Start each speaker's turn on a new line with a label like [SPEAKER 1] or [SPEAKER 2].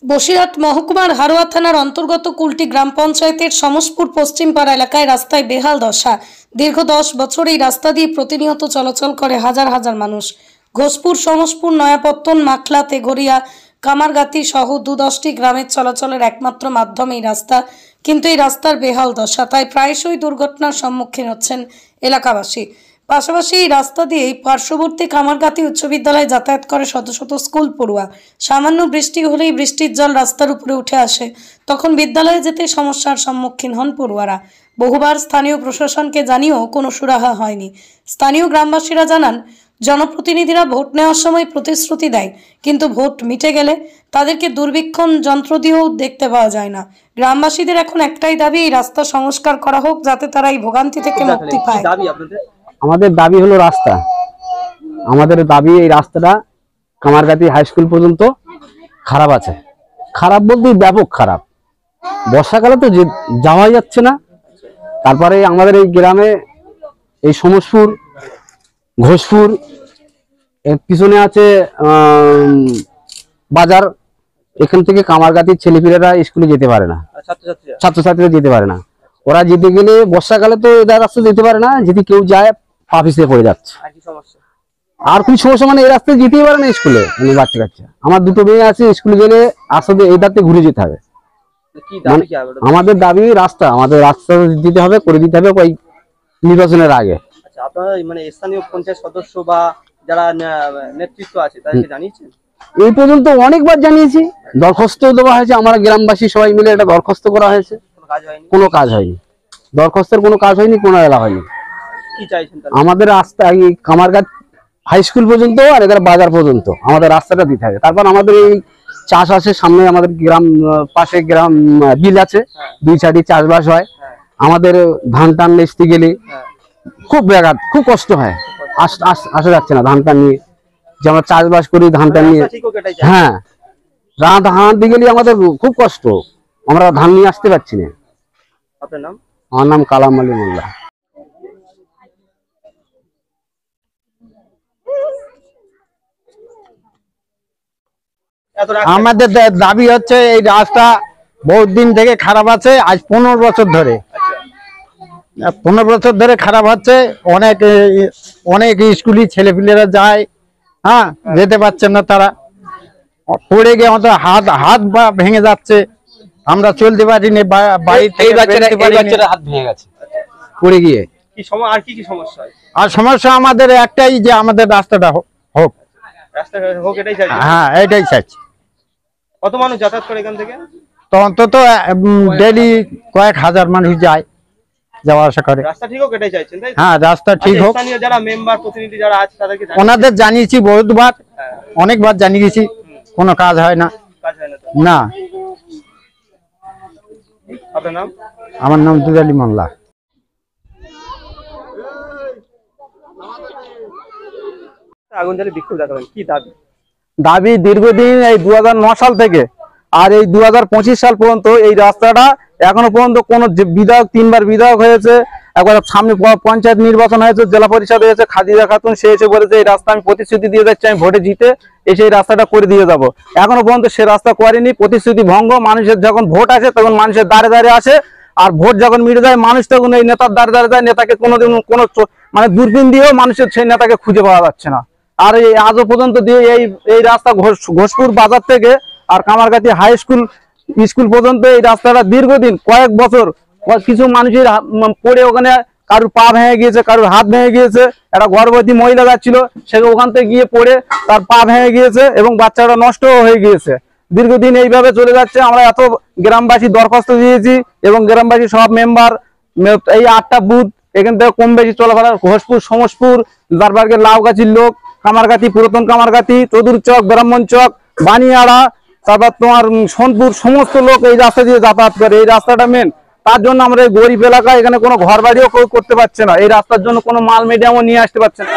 [SPEAKER 1] বসিরহাট মহকুমার হারোয়া থানার অন্তর্গত কুলটি গ্রাম পঞ্চায়েতের সমসপুর পশ্চিমপাড়া এলাকায় রাস্তায় বেহাল দশা। দীর্ঘ 10 বছর এই রাস্তা দিয়ে প্রতিনিয়ত চলাচল করে হাজার হাজার মানুষ। ঘোষপুর, সমসপুর, নয়াপত্তন, মাখলা, তেঘরিয়া, কামারগাতি সহ 2-10টি গ্রামের চলাচলের একমাত্র মাধ্যম এই রাস্তা। কিন্তু এই রাস্তার বেহাল দশা, তাই প্রায়শই দুর্ঘটনার সম্মুখীন হচ্ছেন এলাকাবাসী। পাশাপাশি এই রাস্তা দিয়েই পার্শ্ববর্তী কামারগাতি উচ্চ বিদ্যালয়ে যাতায়াত করে শত শত স্কুল পড়ুয়া। সামান্য বৃষ্টি হলেই বৃষ্টির জল রাস্তার উপরে উঠে আসে, তখন বিদ্যালয়ে যেতে সমস্যার সম্মুখীন হন পড়ুয়ারা। বহুবার স্থানীয় প্রশাসনকে জানিয়েও কোনো সুরাহা হয়নি। স্থানীয় গ্রামবাসীরা জানান, জনপ্রতিনিধিরা ভোট নেওয়ার সময় প্রতিশ্রুতি দেয়, কিন্তু ভোট মিটে গেলে তাদেরকে দুর্বীক্ষণ যন্ত্র দিয়েও দেখতে পাওয়া যায় না। গ্রামবাসীদের এখন একটাই দাবি, এই রাস্তা সংস্কার করা হোক, যাতে তারা এই ভোগান্তি থেকে মুক্তি পায়।
[SPEAKER 2] আমাদের দাবি হলো রাস্তা। আমাদের দাবি এই রাস্তাটা কামারগাতি হাই স্কুল পর্যন্ত খারাপ আছে। খারাপ বলতে ব্যাপক খারাপ। বর্ষাকালে তো যাওয়া যাচ্ছে না। তারপরে আমাদের এই গ্রামে এই সমসপুর, ঘোষপুর, এর পিছনে আছে বাজার। এখান থেকে কামারগাতির ছেলেপিলেরা স্কুলে যেতে পারে না, ছাত্রছাত্রীরা যেতে পারে না। ওরা যেতে গেলে বর্ষাকালে তো এদের রাস্তা যেতে পারে না, যদি কেউ যায় পা পিছিয়ে পড়ে যাচ্ছে। আর কোনো সমস্যা মানে এই রাস্তায় যেতেই পারে না স্কুলে। বাচ্চা কাচ্চা, আমার 2টো মেয়ে আছে, স্কুলে গেলে আসলে এই রাস্তায় ঘুরে যেতে হবে। আমাদের দাবি রাস্তা, আমাদের রাস্তা দিতে হবে, করে দিতে হবে ওই নির্বাচনের আগে।
[SPEAKER 3] আপনারা মানে স্থানীয় পঞ্চায়েত সদস্য বা যারা নেতৃত্ব আছে তাদেরকে জানিয়েছেন?
[SPEAKER 2] এই পর্যন্ত অনেকবার জানিয়েছি, দরখাস্ত দেওয়া হয়েছে। আমরা গ্রামবাসী সবাই মিলে একটা দরখাস্ত করা হয়েছে, কোনো কাজ হয়নি। দরখাস্তের কোনো কাজ হয়নি, কোনো এলা হয়নি।
[SPEAKER 3] কি চাইছেন? আমাদের
[SPEAKER 2] রাস্তা এই কামারগাত হাই স্কুল পর্যন্ত আর এখানে বাজার পর্যন্ত আমাদের রাস্তাটা দিতে হবে। তারপর আমাদের এই চাষ আছে সামনে, আমাদের গ্রাম পাশে গ্রাম বিল আছে, 2 সাইডে চাষবাস হয়। আমাদের ধান টান বেচতে গেলে খুব ব্যাঘাত, খুব কষ্ট হয়, আসা যাচ্ছে না ধান টান নিয়ে। যে আমরা চাষবাস করি ধান টান নিয়ে, হ্যাঁ ধান দিয়ে গেলে আমাদের খুব কষ্ট, আমরা ধান নিয়ে আসতে পারছি না।
[SPEAKER 3] আপনার নাম?
[SPEAKER 2] আমার নাম কালাম আলী মোল্লা।
[SPEAKER 4] আমাদের দাবি হচ্ছে এই রাস্তা বহুত দিন থেকে খারাপ আছে, আজ 15 বছর ধরে। 15 বছর ধরে খারাপ হচ্ছে। অনেক স্কুলি ছেলেপিলেরা যায়, হ্যাঁ যেতে পারছেন না, তারা পড়ে গিয়ে আমাদের হাত ভেঙে যাচ্ছে। আমরা চলতে পারিনি, বাড়িতে
[SPEAKER 2] হাত ভেঙে গেছে পড়ে গিয়ে।
[SPEAKER 3] আর কি সমস্যা?
[SPEAKER 4] আর সমস্যা আমাদের একটাই, যে আমাদের রাস্তাটা হোক। হ্যাঁ, এটাই চাইছি।
[SPEAKER 3] কত মানুষ যাতায়াত করে এখান থেকে?
[SPEAKER 4] তো অন্তত ডেইলি কয়েক হাজার মানুষ যায়, যাওয়া আসা করে।
[SPEAKER 3] রাস্তা ঠিক হোক এটাই চাইছেন, তাই?
[SPEAKER 4] হ্যাঁ, রাস্তা ঠিক হোক।
[SPEAKER 3] স্থানীয় যারা মেম্বার প্রতিনিধি যারা আছে তাদেরকে
[SPEAKER 4] ওনাদের জানিয়েছি বহুতবার, অনেকবার জানিয়েছি, কোনো কাজ হয় না। না।
[SPEAKER 3] আপনার নাম?
[SPEAKER 4] আমার নাম দুলালী মোল্লা।
[SPEAKER 3] আগুন জ্বালিয়ে বিক্ষোভ দেখাবেন, কি দাবি?
[SPEAKER 2] দাবি দীর্ঘদিন, এই 2009 সাল থেকে আর এই 2025 সাল পর্যন্ত এই রাস্তাটা এখনো পর্যন্ত কোন বিধায়ক, 3বার বিধায়ক হয়েছে, একবার সামনে পঞ্চায়েত নির্বাচন হয়েছে, জেলা পরিষদ হয়েছে, খাদিজা খাতুন সে এসে বলেছে এই রাস্তা আমি প্রতিশ্রুতি দিয়ে যাচ্ছি, আমি ভোটে জিতে এসে এই রাস্তাটা করে দিয়ে যাব। এখনো পর্যন্ত সে রাস্তা করেনি, প্রতিশ্রুতি ভঙ্গ। মানুষের যখন ভোট আসে তখন মানুষের দাঁড়ে দাঁড়িয়ে আসে, আর ভোট যখন মিটে যায় মানুষ তখন এই নেতার দাঁড়ে দাঁড়িয়ে যায়। নেতাকে কোনোদিন কোনো মানে দূরবীন দিয়েও মানুষের সেই নেতাকে খুঁজে পাওয়া যাচ্ছে না। আর এই আজও পর্যন্ত দিয়ে এই রাস্তা ঘোষপুর বাজার থেকে আর কামারগাতি হাই স্কুল পর্যন্ত এই রাস্তাটা দীর্ঘদিন কয়েক বছর কিছু মানুষের পড়ে ওখানে কারোর পা ভেঙে গিয়েছে, কারোর হাত ভেঙে গিয়েছে। একটা গর্ভবতী মহিলা যাচ্ছিল, সে ওখান থেকে গিয়ে পড়ে তার পা ভেঙে গিয়েছে এবং বাচ্চাটা নষ্ট হয়ে গিয়েছে। দীর্ঘদিন এইভাবে চলে যাচ্ছে। আমরা এত গ্রামবাসী দরখাস্ত দিয়েছি এবং গ্রামবাসী সব মেম্বার, এই 8টা বুথ এখান থেকে কম বেশি চলাফেরা। ঘোষপুর, সমসপুর, দারবার্গের লাউগাছির লোক, কামারগাতি, পুরাতন কামারগাতি, চৌধুরী চক, ব্রাহ্মণ চক, বানিয়াড়া, তারপর তোমার সোনপুর, সমস্ত লোক এই রাস্তা দিয়ে যাতায়াত করে। এই রাস্তাটা মেন, তার জন্য আমরা এই গরিব এলাকায় এখানে কোনো ঘর বাড়িও কেউ করতে পারছে না। এই রাস্তার জন্য কোনো মাল মিডিয়ামও নিয়ে আসতে পারছে না।